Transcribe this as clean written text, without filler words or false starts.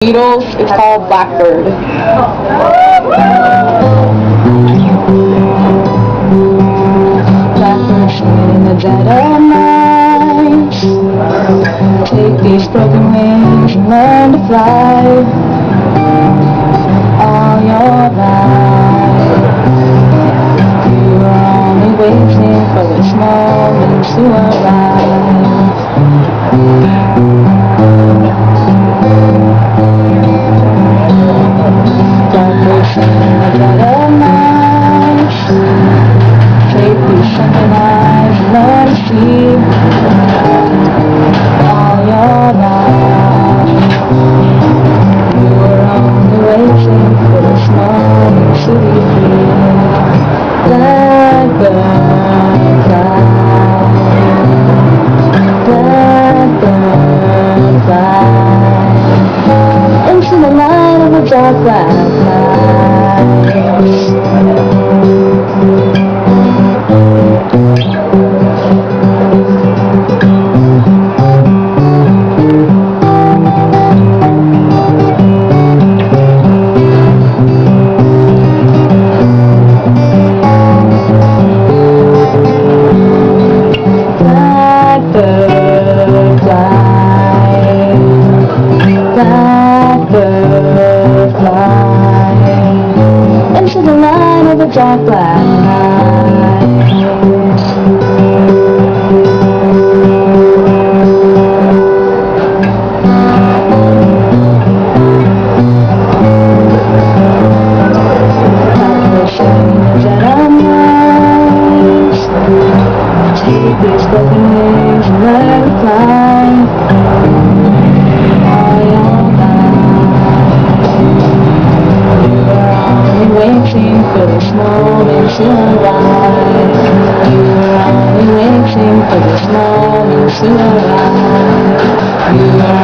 Beatles, it's called Blackbird. Blackbird singing in the dead of night. Take these broken wings and learn to fly all your life. You were only waiting for this moment to arrive. Blackbird singing in the dead of night. Take these sunken eyes and learn to see all your life. You were only waiting for this moment to be free. Blackbird fly, blackbird fly into the light of a dark black night. Blackbird fly, blackbird fly into the light of a dark black night. Blackbird singing in the dead of night. Take these broken wings and learn to fly all your life. You were only waiting for this moment to arrive. You were only waiting for this moment to arrive. You were